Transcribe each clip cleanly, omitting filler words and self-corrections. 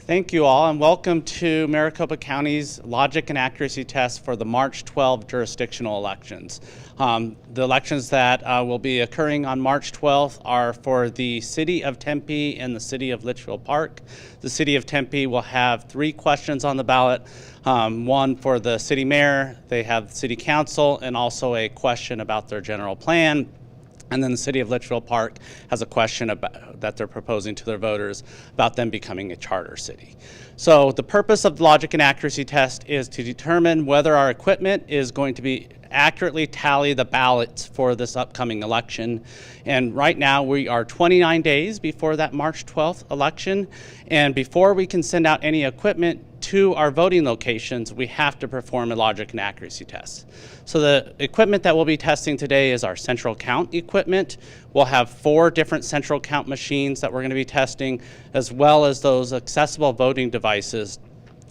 Thank you all, and welcome to Maricopa County's logic and accuracy test for the March 12 jurisdictional elections. The elections that will be occurring on March 12th are for the City of Tempe and the City of Litchfield Park. The City of Tempe will have 3 questions on the ballot, one for the city mayor, they have the city council, and also a question about their general plan. And then the City of Litchfield Park has a question that they're proposing to their voters about them becoming a charter city. So the purpose of the logic and accuracy test is to determine whether our equipment is going to be accurately tally the ballots for this upcoming election. And right now we are 29 days before that March 12th election. And before we can send out any equipment to our voting locations, we have to perform a logic and accuracy test. So the equipment that we'll be testing today is our central count equipment. We'll have 4 different central count machines that we're going to be testing, as well as those accessible voting devices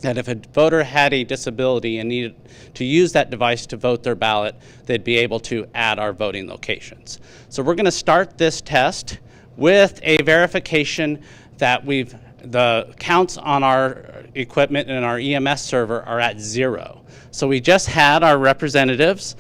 that if a voter had a disability and needed to use that device to vote their ballot, they'd be able to add our voting locations. So we're going to start this test with a verification that the counts on our equipment and our EMS server are at 0. So we just had our representatives,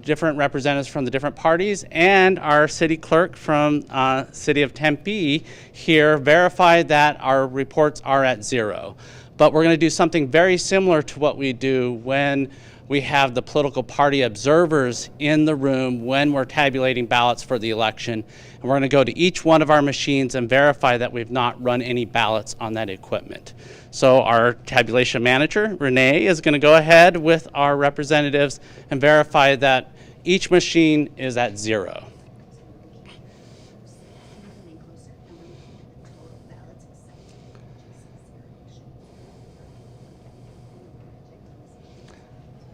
different representatives from the different parties, and our city clerk from City of Tempe here verified that our reports are at 0. But we're going to do something very similar to what we do when we have the political party observers in the room when we're tabulating ballots for the election. And we're going to go to each one of our machines and verify that we've not run any ballots on that equipment. So our tabulation manager, Renee, is going to go ahead with our representatives and verify that each machine is at 0.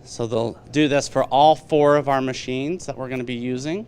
So they'll do this for all 4 of our machines that we're going to be using.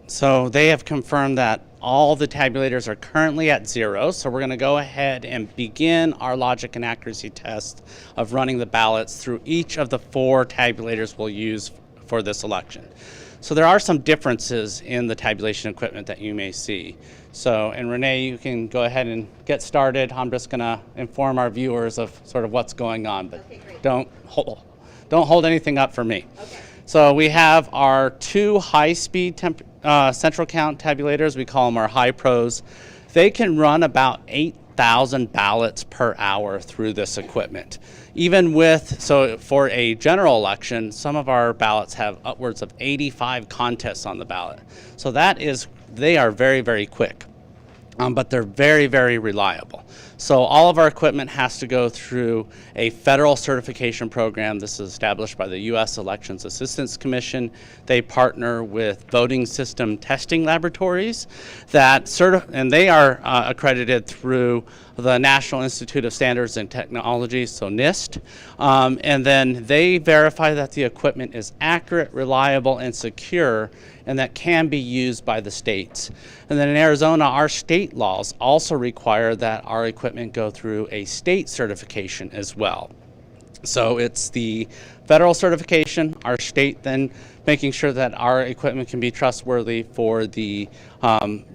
So they have confirmed that all the tabulators are currently at 0. So we're going to go ahead and begin our logic and accuracy test of running the ballots through each of the 4 tabulators we'll use for this election. So there are some differences in the tabulation equipment that you may see. So, and Renee, you can go ahead and get started. I'm just going to inform our viewers of sort of what's going on, but okay, don't hold anything up for me. Okay. So we have our 2 high-speed central count tabulators. We call them our high pros. They can run about 8,000 ballots per hour through this equipment. Even so for a general election, some of our ballots have upwards of 85 contests on the ballot. So they are very, very quick, but they're very, very reliable. So all of our equipment has to go through a federal certification program. This is established by the U.S. Elections Assistance Commission. They partner with voting system testing laboratories and they are accredited through the National Institute of Standards and Technology, so NIST. And then they verify that the equipment is accurate, reliable, and secure, and that can be used by the states. And then in Arizona, our state laws also require that our equipment go through a state certification as well. So it's the federal certification, our state then making sure that our equipment can be trustworthy for the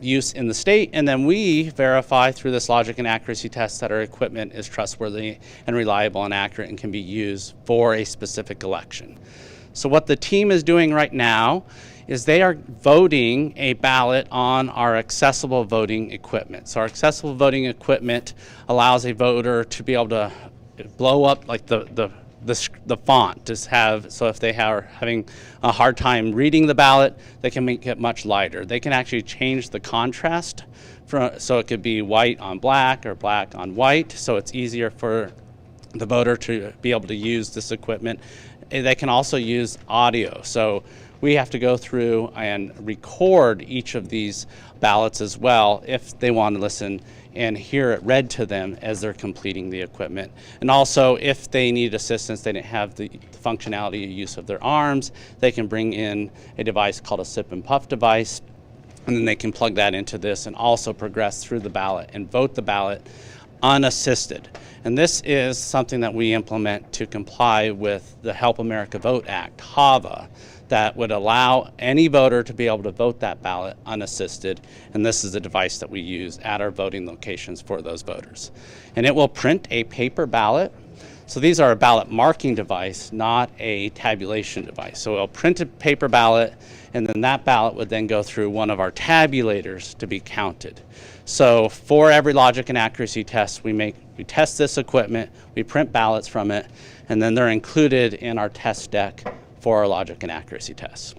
use in the state, and then we verify through this logic and accuracy test that our equipment is trustworthy and reliable and accurate and can be used for a specific election. So what the team is doing right now is they are voting a ballot on our accessible voting equipment. So our accessible voting equipment allows a voter to be able to blow up like the font, so if they are having a hard time reading the ballot, they can make it much lighter. They can actually change the contrast so it could be white on black or black on white, so it's easier for the voter to be able to use this equipment. They can also use audio. So we have to go through and record each of these ballots as well if they want to listen and hear it read to them as they're completing the equipment. And also, if they need assistance, they didn't have the functionality or use of their arms, they can bring in a device called a sip and puff device, and then they can plug that into this and also progress through the ballot and vote the ballot unassisted. And this is something that we implement to comply with the Help America Vote Act, HAVA, that would allow any voter to be able to vote that ballot unassisted. And this is the device that we use at our voting locations for those voters. And it will print a paper ballot. So these are a ballot marking device, not a tabulation device. So it'll print a paper ballot, and then that ballot would then go through one of our tabulators to be counted. So for every logic and accuracy test, we test this equipment, we print ballots from it, and then they're included in our test deck for our logic and accuracy tests.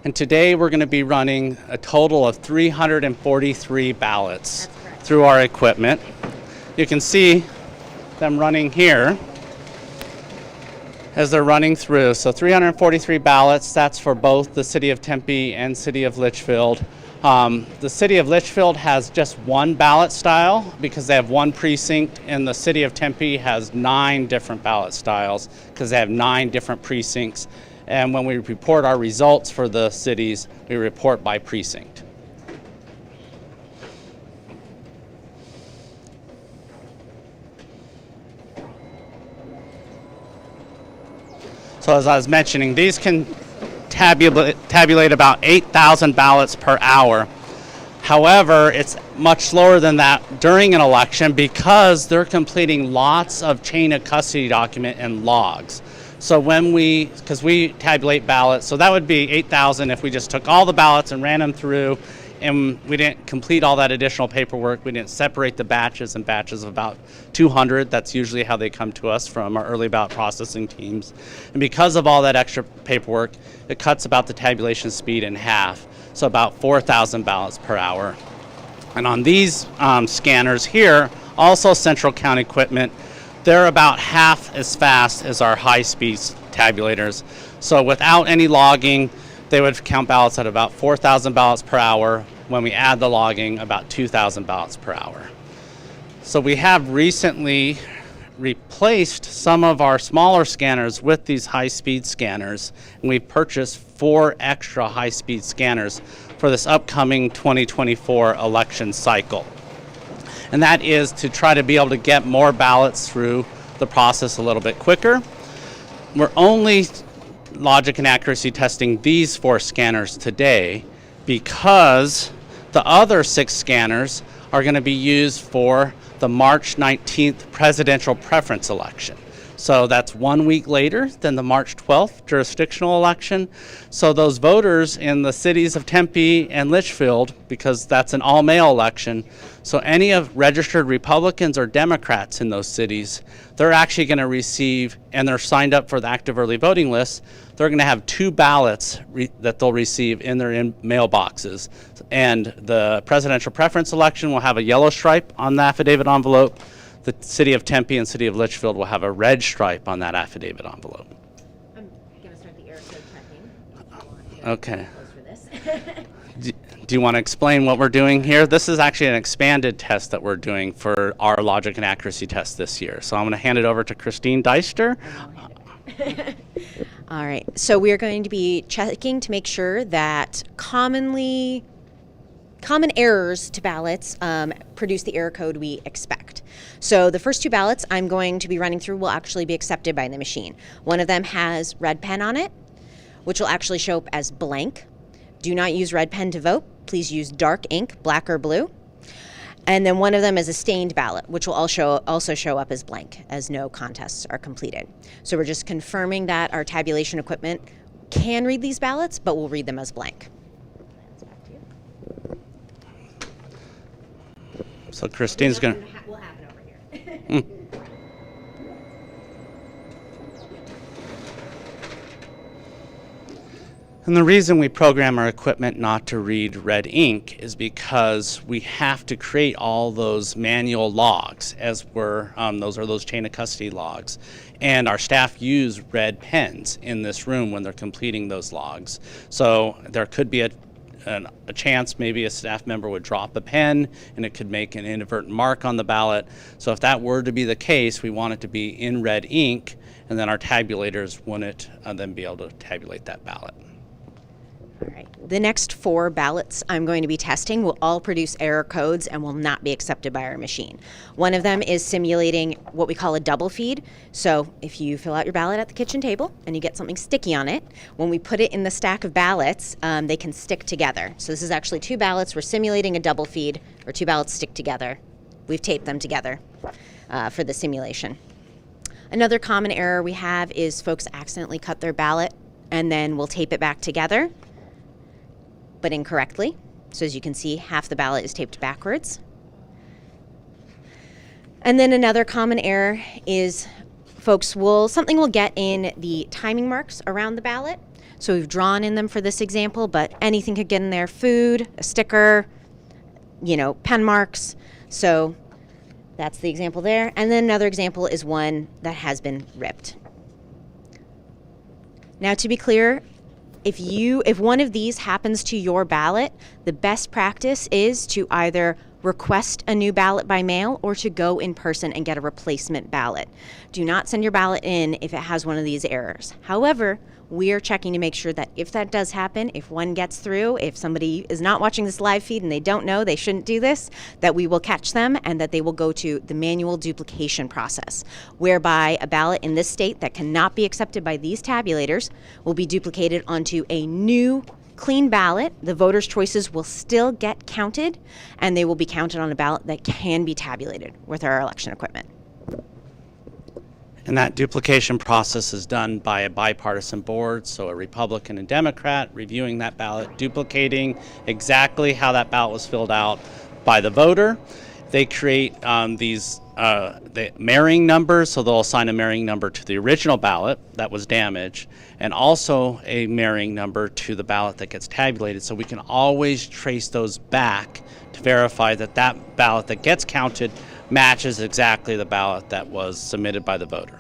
And today we're going to be running a total of 343 ballots through our equipment. You can see them running here as they're running through. So 343 ballots, that's for both the City of Tempe and City of Litchfield. The City of Litchfield has just one ballot style because they have one precinct, and the City of Tempe has 9 different ballot styles because they have 9 different precincts. And when we report our results for the cities, we report by precinct. So as I was mentioning, these can tabulate about 8,000 ballots per hour. However, it's much slower than that during an election because they're completing lots of chain of custody document and logs. So because we tabulate ballots, so that would be 8,000 if we just took all the ballots and ran them through, and we didn't complete all that additional paperwork. We didn't separate the batches in batches of about 200. That's usually how they come to us from our early ballot processing teams. And because of all that extra paperwork, it cuts about the tabulation speed in half, so about 4,000 ballots per hour. And on these scanners here, also Central County equipment, they're about half as fast as our high-speed tabulators. So without any logging, they would count ballots at about 4,000 ballots per hour. When we add the logging, about 2,000 ballots per hour. So we have recently replaced some of our smaller scanners with these high-speed scanners, and we've purchased 4 extra high-speed scanners for this upcoming 2024 election cycle. And that is to try to be able to get more ballots through the process a little bit quicker. We're only logic and accuracy testing these 4 scanners today because the other 6 scanners are going to be used for the March 19th presidential preference election. So that's 1 week later than the March 12th jurisdictional election. So those voters in the cities of Tempe and Litchfield, because that's an all-mail election, so any of registered Republicans or Democrats in those cities, they're actually going to receive, and they're signed up for the active early voting list, they're going to have 2 ballots that they'll receive in their mailboxes. And the presidential preference election will have a yellow stripe on the affidavit envelope. The City of Tempe and City of Litchfield will have a red stripe on that affidavit envelope. I'm going to start the error code checking. Okay. Do you want to explain what we're doing here? This is actually an expanded test that we're doing for our logic and accuracy test this year. So I'm going to hand it over to Christine Deister. All right. So we are going to be checking to make sure that common errors to ballots produce the error code we expect. So the first 2 ballots I'm going to be running through will actually be accepted by the machine. One of them has red pen on it, which will actually show up as blank. Do not use red pen to vote. Please use dark ink, black or blue. And then one of them is a stained ballot, which will also show up as blank, as no contests are completed. So we're just confirming that our tabulation equipment can read these ballots, but will read them as blank. So Christine's going to... Will happen over here. And the reason we program our equipment not to read red ink is because we have to create all those manual logs, as those chain of custody logs. And our staff use red pens in this room when they're completing those logs. So there could be a chance maybe a staff member would drop a pen and it could make an inadvertent mark on the ballot. So if that were to be the case, we want it to be in red ink, and then our tabulators wouldn't then be able to tabulate that ballot. All right. The next 4 ballots I'm going to be testing will all produce error codes and will not be accepted by our machine. One of them is simulating what we call a double feed. So if you fill out your ballot at the kitchen table and you get something sticky on it, when we put it in the stack of ballots, they can stick together. So this is actually 2 ballots. We're simulating a double feed, or 2 ballots stick together. We've taped them together for the simulation. Another common error we have is folks accidentally cut their ballot and then we'll tape it back together, but incorrectly. So as you can see, half the ballot is taped backwards. And then another common error is something will get in the timing marks around the ballot. So we've drawn in them for this example, but anything could get in there: food, a sticker, pen marks. So that's the example there. And then another example is one that has been ripped. Now, to be clear, if one of these happens to your ballot, the best practice is to either request a new ballot by mail or to go in person and get a replacement ballot. Do not send your ballot in if it has one of these errors. However, we are checking to make sure that if that does happen, if one gets through, if somebody is not watching this live feed and they don't know they shouldn't do this, that we will catch them and that they will go to the manual duplication process, whereby a ballot in this state that cannot be accepted by these tabulators will be duplicated onto a new clean ballot. The voters' choices will still get counted, and they will be counted on a ballot that can be tabulated with our election equipment. And that duplication process is done by a bipartisan board, so a Republican and Democrat reviewing that ballot, duplicating exactly how that ballot was filled out by the voter. They create the marrying numbers, so they'll assign a marrying number to the original ballot that was damaged, and also a marrying number to the ballot that gets tabulated, so we can always trace those back to verify that that ballot that gets counted matches exactly the ballot that was submitted by the voter.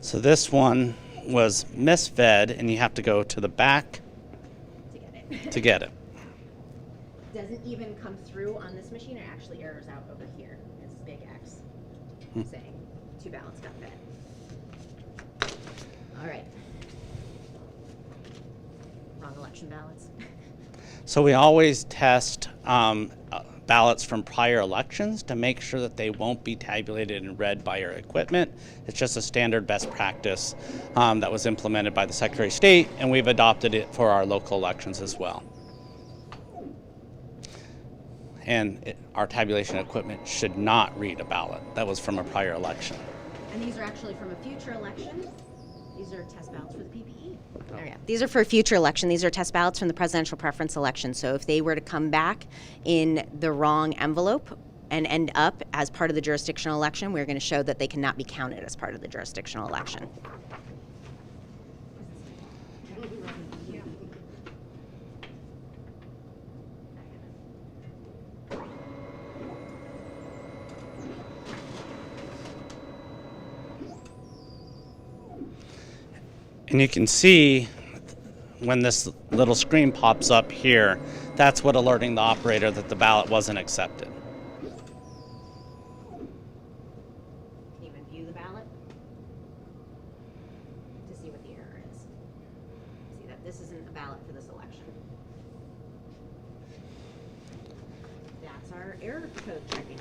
So this one was misfed, and you have to go to the back to get it. Doesn't even come through on this machine. It actually errors out over here. It's big X saying 2 ballots got fed. All right. Wrong election ballots. So we always test ballots from prior elections to make sure that they won't be tabulated and read by our equipment. It's just a standard best practice that was implemented by the Secretary of State, and we've adopted it for our local elections as well. And our tabulation equipment should not read a ballot that was from a prior election. And these are actually from a future election. These are test ballots for the PPE. Oh, yeah. These are for a future election. These are test ballots from the presidential preference election. So if they were to come back in the wrong envelope and end up as part of the jurisdictional election, we're going to show that they cannot be counted as part of the jurisdictional election. And you can see when this little screen pops up here, that's what alerting the operator that the ballot wasn't accepted. Can you even view the ballot to see what the error is? See that this isn't a ballot for this election. That's our error code checking.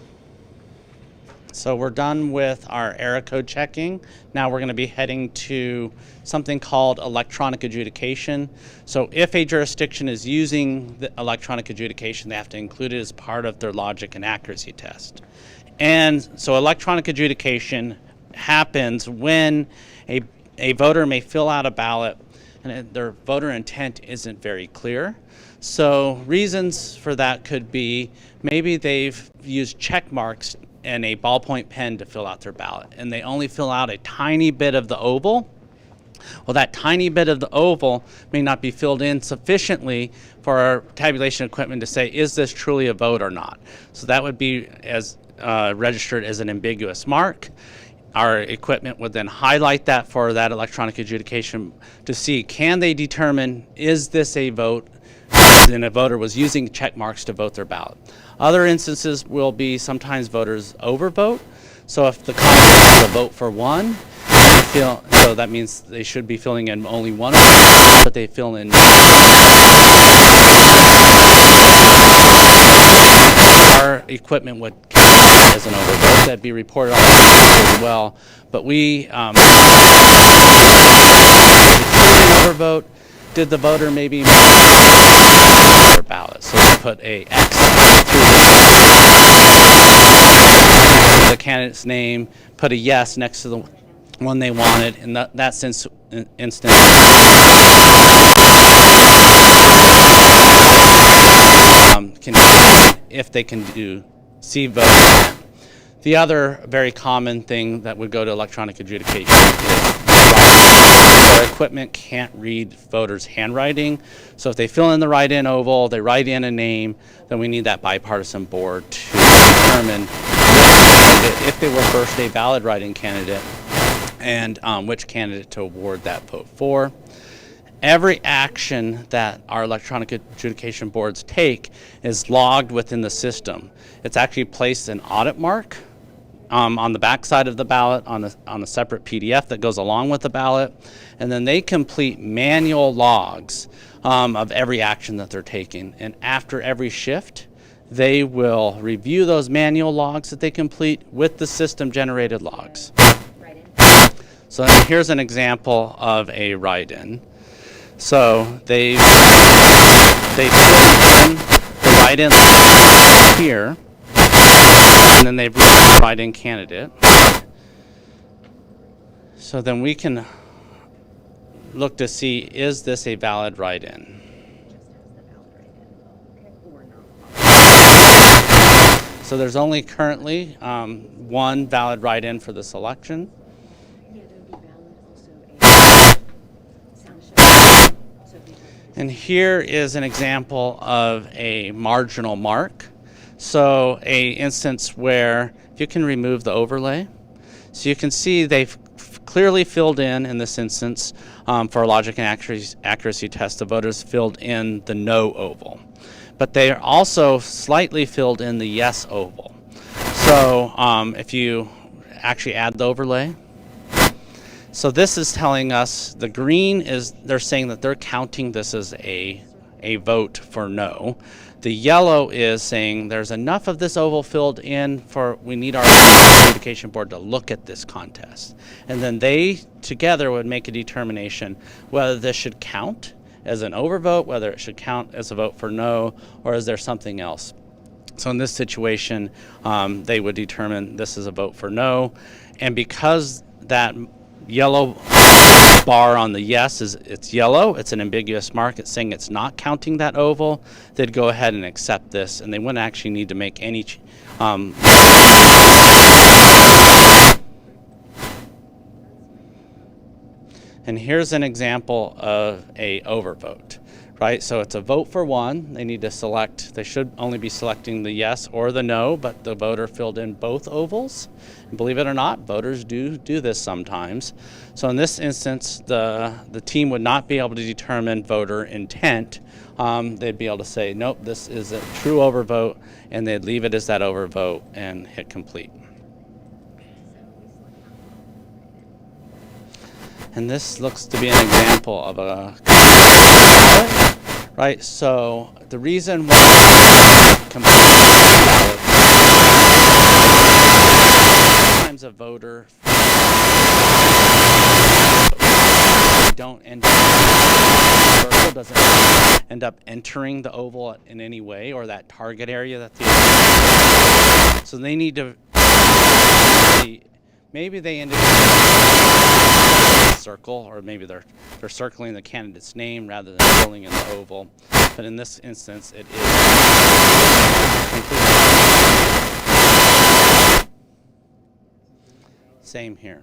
So we're done with our error code checking. Now we're going to be heading to something called electronic adjudication. So if a jurisdiction is using the electronic adjudication, they have to include it as part of their logic and accuracy test. And so electronic adjudication happens when a voter may fill out a ballot and their voter intent isn't very clear. So reasons for that could be maybe they've used check marks and a ballpoint pen to fill out their ballot, and they only fill out a tiny bit of the oval. Well, that tiny bit of the oval may not be filled in sufficiently for our tabulation equipment to say, is this truly a vote or not? So that would be as registered as an ambiguous mark. Our equipment would then highlight that for that electronic adjudication to see, can they determine, is this a vote? And a voter was using check marks to vote their ballot. Other instances will be sometimes voters overvote. So if the comment is a vote for one, so that means they should be filling in only one, but they fill in. Our equipment would count as an overvote. That'd be reported on as well. But we overvote. Did the voter maybe their ballot? So we put a X through the candidate's name, put a yes next to the one they wanted, in that instance. If they can do see vote. The other very common thing that would go to electronic adjudication is our equipment can't read voters' handwriting. So if they fill in the write-in oval, they write in a name, then we need that bipartisan board to determine if they were first a valid write-in candidate and which candidate to award that vote for. Every action that our electronic adjudication boards take is logged within the system. It's actually placed an audit mark on the back side of the ballot on a separate PDF that goes along with the ballot, and then they complete manual logs of every action that they're taking. And after every shift, they will review those manual logs that they complete with the system-generated logs. So here's an example of a write-in. So they put in the write-in here, and then they write in candidate. So then we can look to see, is this a valid write-in? So there's only currently one valid write-in for this election. And here is an example of a marginal mark. So a instance where you can remove the overlay. So you can see they've clearly filled in this instance for a logic and accuracy test, the voters filled in the no oval. But they are also slightly filled in the yes oval. So if you actually add the overlay, so this is telling us the green is, they're saying that they're counting this as a vote for no. The yellow is saying there's enough of this oval filled in for, we need our adjudication board to look at this contest. And then they together would make a determination whether this should count as an overvote, whether it should count as a vote for no, or is there something else. So in this situation, they would determine this is a vote for no. And because that yellow bar on the yes it's yellow, it's an ambiguous mark, it's saying it's not counting that oval, they'd go ahead and accept this, and they wouldn't actually need to make any and here's an example of a overvote, right? So it's a vote for one. They need to select, they should only be selecting the yes or the no, but the voter filled in both ovals. And believe it or not, voters do this sometimes. So in this instance, the team would not be able to determine voter intent. They'd be able to say, nope, this is a true overvote, and they'd leave it as that overvote and hit complete. And this looks to be an example of a ballot, right? So the reason why complete ballot the voter don't end up circle doesn't end up entering the oval in any way, or that target area that the so they need to maybe they end up circle, or maybe they're circling the candidate's name rather than filling in the oval. But in this instance, it is completely same here.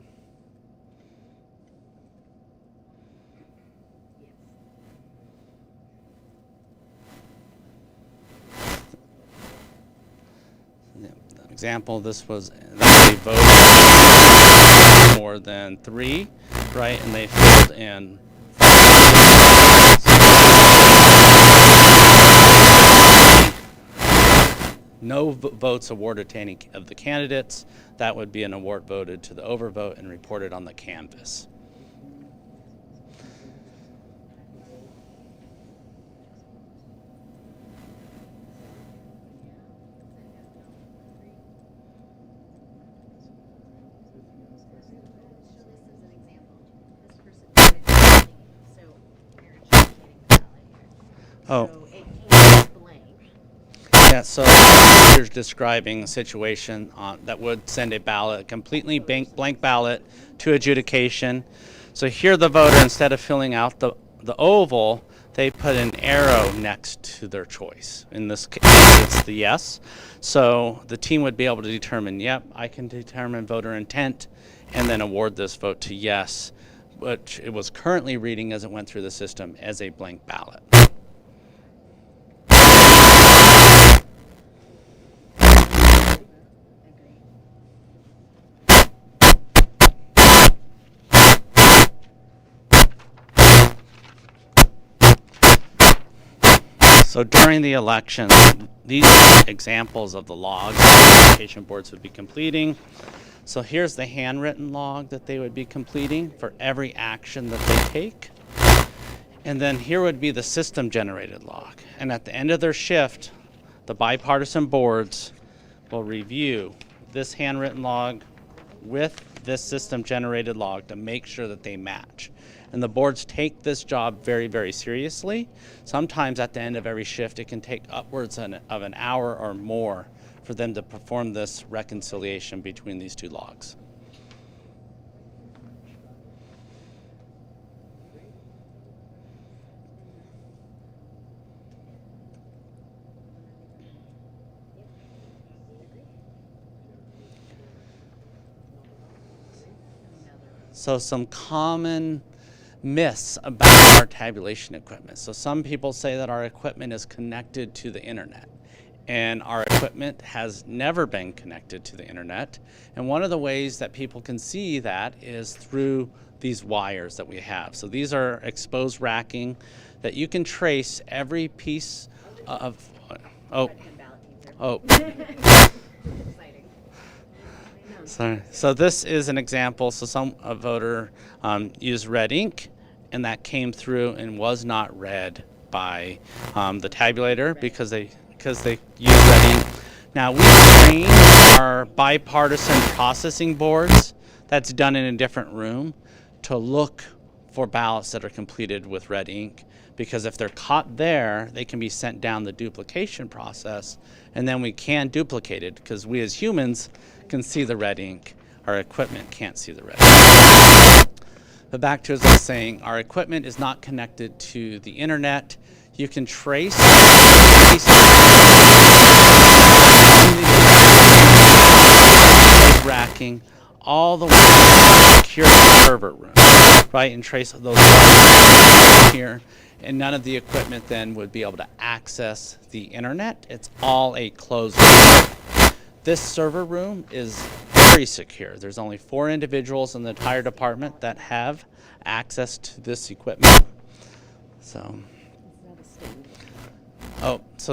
Example, this was they voted more than 3, right? And they filled in no votes awarded to any of the candidates. That would be an award voted to the overvote and reported on the canvas. Oh. Yeah, so here's describing a situation that would send a ballot, completely blank ballot to adjudication. So here the voter, instead of filling out the oval, they put an arrow next to their choice. In this case, it's the yes. So the team would be able to determine, yep, I can determine voter intent, and then award this vote to yes, which it was currently reading as it went through the system as a blank ballot. So during the election, these are examples of the logs that education boards would be completing. So here's the handwritten log that they would be completing for every action that they take. And then here would be the system generated log. And at the end of their shift, the bipartisan boards will review this handwritten log with this system generated log to make sure that they match. And the boards take this job very, very seriously. Sometimes at the end of every shift, it can take upwards of an hour or more for them to perform this reconciliation between these two logs. So some common myths about our tabulation equipment. So some people say that our equipment is connected to the internet, and our equipment has never been connected to the internet. And one of the ways that people can see that is through these wires that we have. So these are exposed racking that you can trace every piece of, Sorry. So this is an example. So a voter used red ink, and that came through and was not read by the tabulator because they used red ink. Now we train our bipartisan processing boards. That's done in a different room to look for ballots that are completed with red ink, because if they're caught there, they can be sent down the duplication process, and then we can duplicate it because we as humans can see the red ink. Our equipment can't see the red ink. But back to as I was saying, our equipment is not connected to the internet. You can trace racking all the way to the secure server room, right, and trace those here. And none of the equipment then would be able to access the internet. It's all a closed room. This server room is very secure. There's only 4 individuals in the entire department that have access to this equipment. So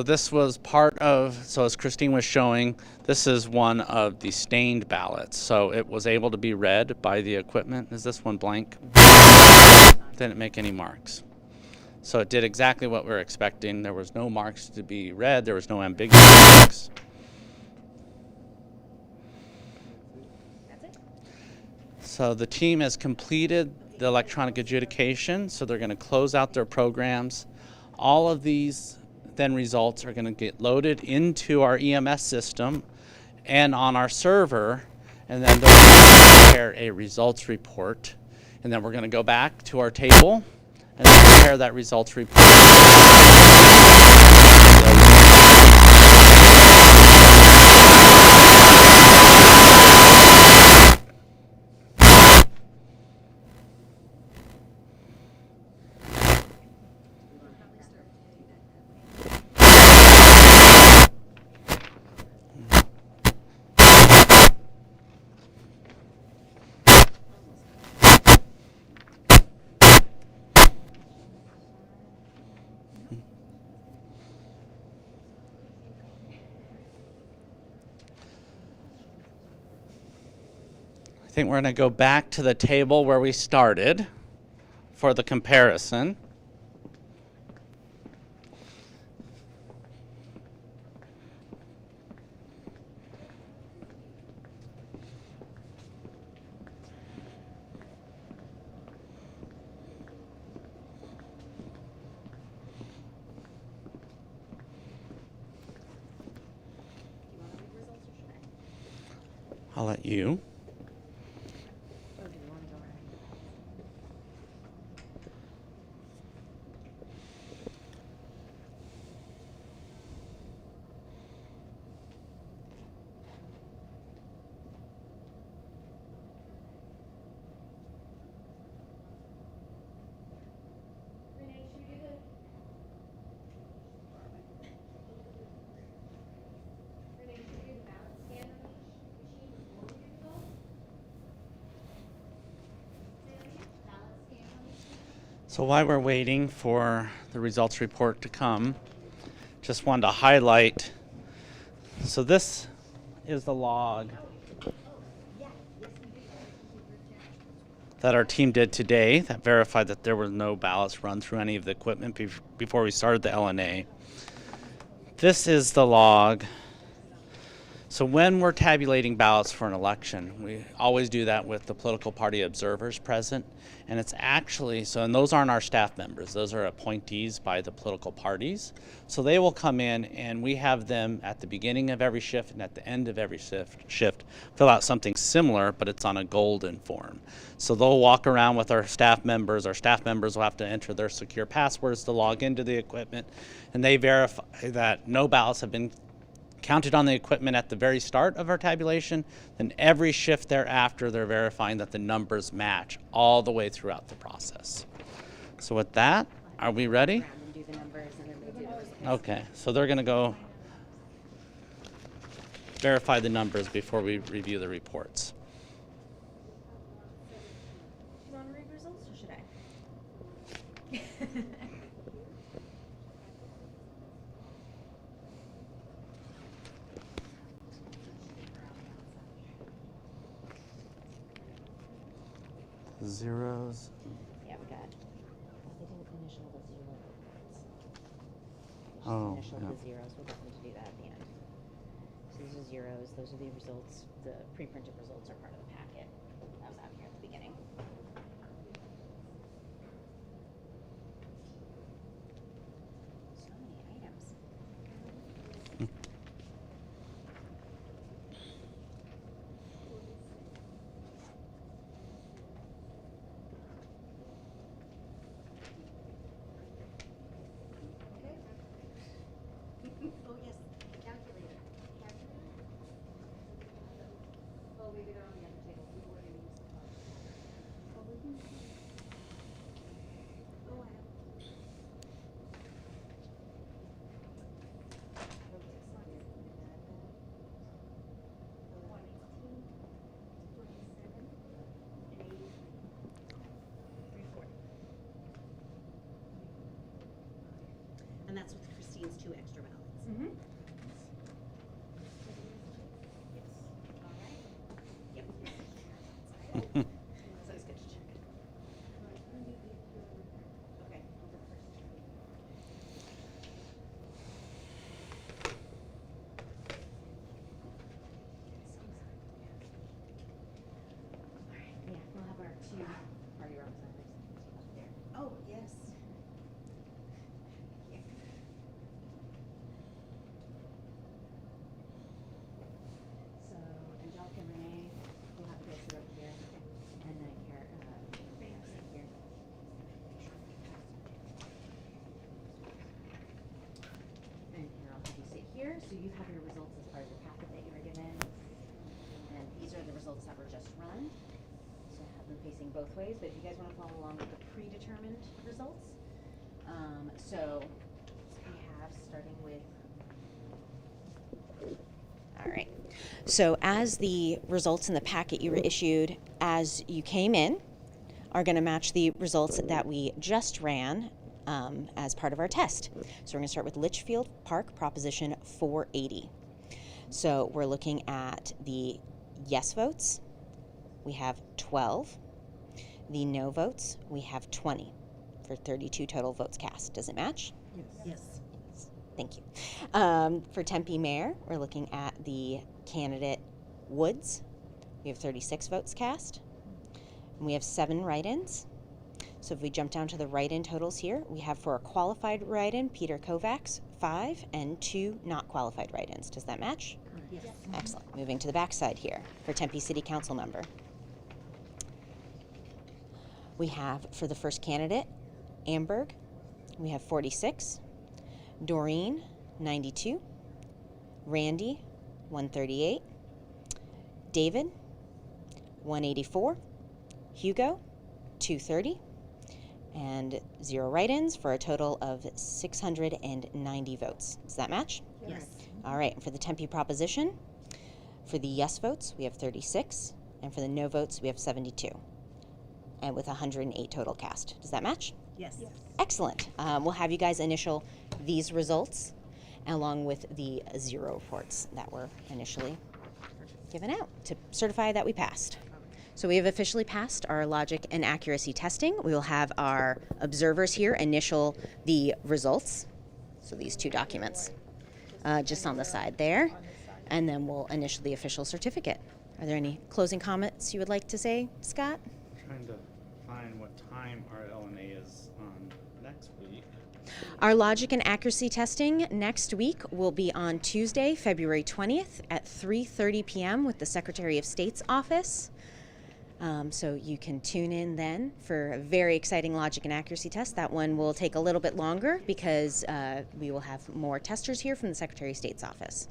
this was part of, so as Christine was showing, this is one of the stained ballots. So it was able to be read by the equipment. Is this one blank? Didn't make any marks. So it did exactly what we were expecting. There was no marks to be read. There was no ambiguous marks. So the team has completed the electronic adjudication, so they're going to close out their programs. All of these then results are going to get loaded into our EMS system and on our server, and then they're going to prepare a results report. And then we're going to go back to our table and then prepare that results report. I think we're going to go back to the table where we started for the comparison. I'll let you. So while we're waiting for the results report to come, just wanted to highlight, so this is the log that our team did today that verified that there were no ballots run through any of the equipment before we started the LNA. This is the log. So when we're tabulating ballots for an election, we always do that with the political party observers present. And it's actually, and those aren't our staff members, those are appointees by the political parties. So they will come in and we have them at the beginning of every shift and at the end of every shift fill out something similar, but it's on a golden form. So they'll walk around with our staff members. Our staff members will have to enter their secure passwords to log into the equipment, and they verify that no ballots have been counted on the equipment at the very start of our tabulation. Then every shift thereafter, they're verifying that the numbers match all the way throughout the process. So with that, are we ready? Okay, so they're going to go verify the numbers before we review the reports. Do you want to read results or should I? Zeros. Yeah, we got. They didn't initial the zero reports. Oh, Initial yeah. the zeros. We'll get them to do that at the end. So these are zeros. Those are the results. The pre-printed results are part of the packet. That was out here at the beginning. So many items. Oh, yes, calculator. Oh, leave it on the other table. We were gonna use the card. Oh, we can. Oh, I have. Okay, so I'm just gonna add that. 118, 27, and 80. 340. And that's with Christine's 2 extra ballots. Mm-hmm. Yes. All right. Yep. So it's good to check. Okay. I'll go first. All right. Yeah. two party representatives up there. Oh, yes. So, Angelica and Renee, we'll have to go sit over here, and then Kara, sit here. And here, I'll have you sit here, so you have your results as part of the packet that you were given. And these are the results that were just run. So I have them facing both ways, but if you guys want to follow along with the predetermined results. So we have, starting with, all right. So as the results in the packet you were issued as you came in are going to match the results that we just ran as part of our test. So we're going to start with Litchfield Park Proposition 480. So we're looking at the yes votes. We have 12. The no votes, we have 20 for 32 total votes cast. Does it match? Yes. Thank you. For Tempe Mayor, we're looking at the candidate Woods. We have 36 votes cast. And we have 7 write-ins. So if we jump down to the write-in totals here, we have for a qualified write-in, Peter Kovacs, 5, and 2 not qualified write-ins. Does that match? Yes. Excellent. Moving to the backside here for Tempe City Council member. We have for the first candidate, Amberg, we have 46. Doreen, 92. Randy, 138. David, 184. Hugo, 230. And 0 write-ins for a total of 690 votes. Does that match? Yes. All right, and for the Tempe proposition, for the yes votes, we have 36, and for the no votes, we have 72, and with 108 total cast. Does that match? Yes. Excellent. We'll have you guys initial these results along with the 0 reports that were initially given out to certify that we passed. So we have officially passed our logic and accuracy testing. We will have our observers here initial the results. So these 2 documents just on the side there. And then we'll initial the official certificate. Are there any closing comments you would like to say, Scott? Trying to find what time our LNA is on next week. Our logic and accuracy testing next week will be on Tuesday, February 20th at 3:30 p.m. with the Secretary of State's office. So you can tune in then for a very exciting logic and accuracy test. That one will take a little bit longer because we will have more testers here from the Secretary of State's office.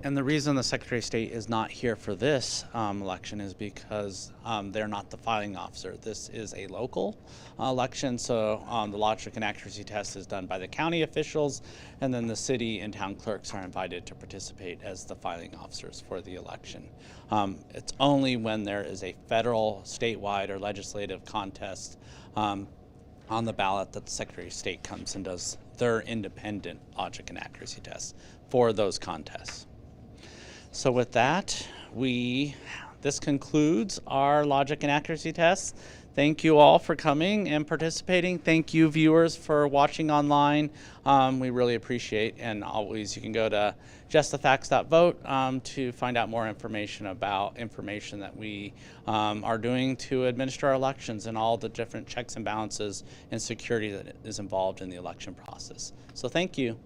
And the reason the Secretary of State is not here for this election is because they're not the filing officer. This is a local election, so the logic and accuracy test is done by the county officials, and then the city and town clerks are invited to participate as the filing officers for the election. It's only when there is a federal, statewide, or legislative contest on the ballot that the Secretary of State comes and does their independent logic and accuracy test for those contests. So with that, this concludes our logic and accuracy test. Thank you all for coming and participating. Thank you, viewers, for watching online. We really appreciate, and always you can go to justthefacts.vote to find out more information about information that we are doing to administer our elections and all the different checks and balances and security that is involved in the election process. So thank you.